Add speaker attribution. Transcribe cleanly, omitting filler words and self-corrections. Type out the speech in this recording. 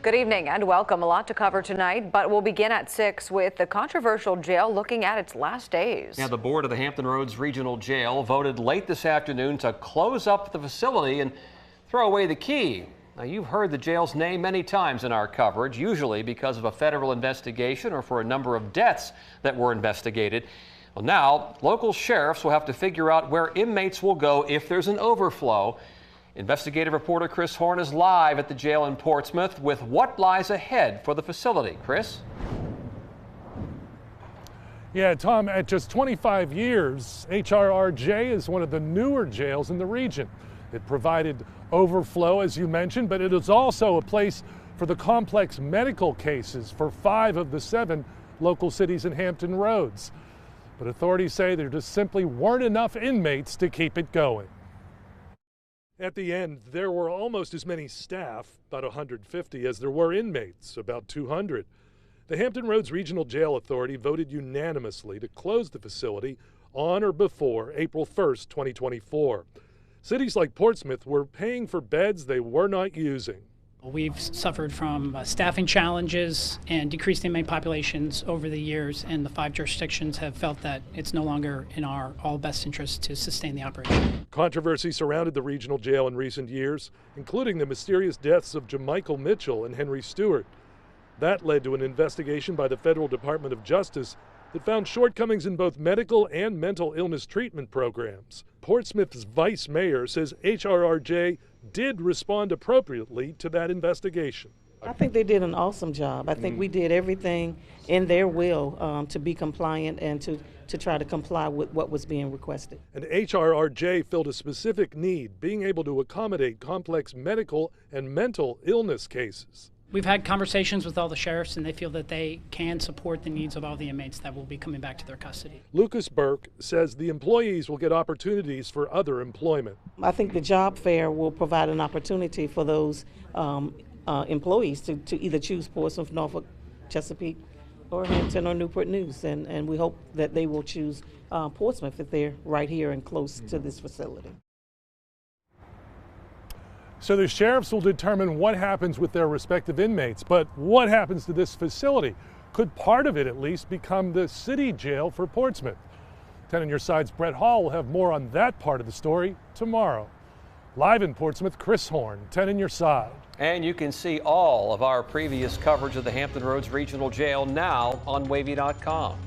Speaker 1: Good evening and welcome. A lot to cover tonight, but we'll begin at 6 with the controversial jail looking at its last days.
Speaker 2: Yeah, the board of the Hampton Roads Regional Jail voted late this afternoon to close up the facility and throw away the key. Now, you've heard the jail's name many times in our coverage, usually because of a federal investigation or for a number of deaths that were investigated. Well, now, local sheriffs will have to figure out where inmates will go if there's an overflow. Investigative reporter Chris Horn is live at the jail in Portsmouth with what lies ahead for the facility. Chris?
Speaker 3: Yeah, Tom, at just 25 years, HRRJ is one of the newer jails in the region. It provided overflow, as you mentioned, but it is also a place for the complex medical cases for 5 of the 7 local cities in Hampton Roads. But authorities say there just simply weren't enough inmates to keep it going. At the end, there were almost as many staff, about 150, as there were inmates, about 200. The Hampton Roads Regional Jail Authority voted unanimously to close the facility on or before April 1st, 2024. Cities like Portsmouth were paying for beds they were not using.
Speaker 4: We've suffered from staffing challenges and decreased inmate populations over the years, and the 5 jurisdictions have felt that it's no longer in our all best interest to sustain the operation.
Speaker 3: Controversy surrounded the regional jail in recent years, including the mysterious deaths of Jamichael Mitchell and Henry Stewart. That led to an investigation by the Federal Department of Justice that found shortcomings in both medical and mental illness treatment programs. Portsmouth's vice mayor says HRRJ did respond appropriately to that investigation.
Speaker 5: I think they did an awesome job. I think we did everything in their will to be compliant and to try to comply with what was being requested.
Speaker 3: And HRRJ filled a specific need, being able to accommodate complex medical and mental illness cases.
Speaker 4: We've had conversations with all the sheriffs, and they feel that they can support the needs of all the inmates that will be coming back to their custody.
Speaker 3: Lucas Burke says the employees will get opportunities for other employment.
Speaker 5: I think the job fair will provide an opportunity for those employees to either choose Portsmouth, Norfolk, Chesapeake, or Hampton or Newport News, and we hope that they will choose Portsmouth if they're right here and close to this facility.
Speaker 3: So the sheriffs will determine what happens with their respective inmates, but what happens to this facility? Could part of it at least become the city jail for Portsmouth? 10 on your side's Brett Hall will have more on that part of the story tomorrow. Live in Portsmouth, Chris Horn, 10 on your side.
Speaker 2: And you can see all of our previous coverage of the Hampton Roads Regional Jail now on wavy.com.